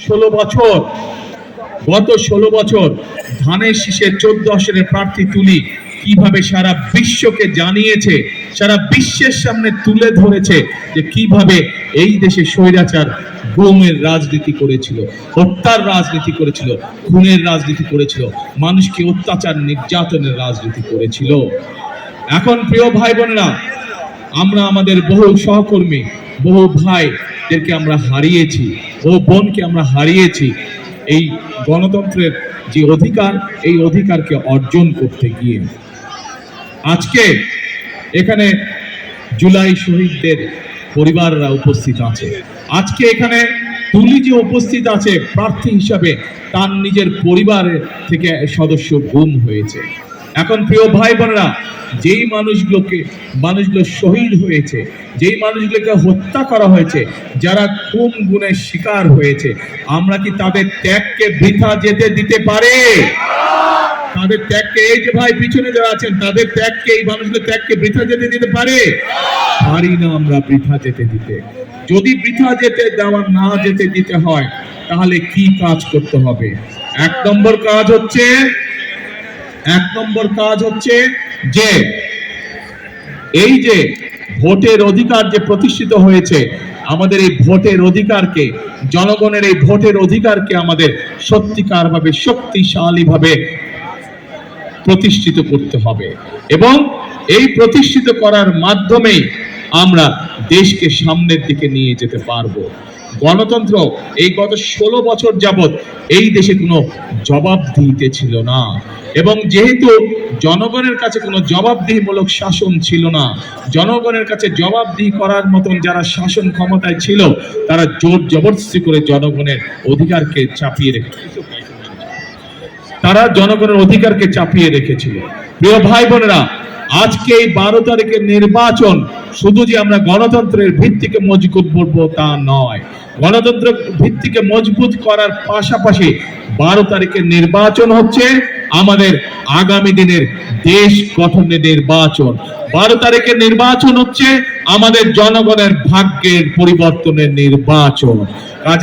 16 বছর, গত 16 বছর ধানের শীষে 14 আসনের প্রার্থী তুলি কিভাবে সারা বিশ্বকে জানিয়েছে, সারা বিশ্বের সামনে তুলে ধরেছে যে কিভাবে এই দেশে স্বৈরাচার গুমের রাজনীতি করেছিল, হত্যার রাজনীতি করেছিল, খুনের রাজনীতি করেছিল, মানুষকে অত্যাচার নির্যাতনের রাজনীতি করেছিল। এখন প্রিয় ভাই বোনেরা, আমরা আমাদের বহু সহকর্মী, বহু ভাইদেরকে আমরা হারিয়েছি, বহু বোনকে আমরা হারিয়েছি এই গণতন্ত্রের যে অধিকার, এই অধিকারকে অর্জন করতে গিয়ে। আজকে এখানে জুলাই শহীদদের পরিবাররা উপস্থিত আছে, আজকে এখানে তুলি যে উপস্থিত আছে প্রার্থী হিসাবে, তার নিজের পরিবারের থেকে সদস্য গুম হয়েছে। এখন প্রিয় ভাই বোনেরা, যেই মানুষগুলো শহীদ হয়েছে, যেই মানুষগুলোকে হত্যা করা হয়েছে, যারা খুন গুণের শিকার হয়েছে, আমরা কি তাদের ত্যাগকে বৃথা যেতে দিতে পারি? তাদের ত্যাগকে, এই যে ভাই পিছনে যারা আছেন, তাদের ত্যাগকে, এই মানুষগুলোর ত্যাগকে বৃথা যেতে দিতে পারে? পারি না আমরা বৃথা যেতে দিতে। যদি বৃথা যেতে দেওয়া না যেতে দিতে হয়, তাহলে কি কাজ করতে হবে? এক নম্বর কাজ হচ্ছে যে এই যে ভোটের অধিকার যে প্রতিষ্ঠিত হয়েছে, আমাদের এই ভোটের অধিকারকে, জনগণের এই ভোটের অধিকারকে আমাদের সত্যিকার ভাবে, শক্তিশালী ভাবে প্রতিষ্ঠিত করতে হবে, এবং এই প্রতিষ্ঠিত করার মাধ্যমেই আমরা দেশকে সামনের দিকে নিয়ে যেতে পারবো। গণতন্ত্র এই গত 16 বছর যাবত এই দেশে কোনো জবাবদিহিতে ছিল না, এবং যেহেতু জনগণের কাছে কোনো জবাবদিহিমূলক শাসন ছিল না, জনগণের কাছে জবাবদিহি করার মতন যারা শাসন ক্ষমতায় ছিল, তারা জোর জবরদস্তি করে জনগণের অধিকারকে চাপিয়ে রেখেছিল। প্রিয় ভাই বোনেরা, আজকে এই 12 তারিখের নির্বাচন শুধু যে আমরা গণতন্ত্রের ভিত্তিকে মজবুত করব তা নয়, গণতন্ত্র ভিত্তিকে মজবুত করার পাশাপাশি 12 তারিখের নির্বাচন হচ্ছে আমাদের আগামী দিনের দেশ গঠনের নির্বাচন। 12 তারিখের নির্বাচন হচ্ছে আমাদের জনগণের ভাগ্যের পরিবর্তনের নির্বাচন। কাজে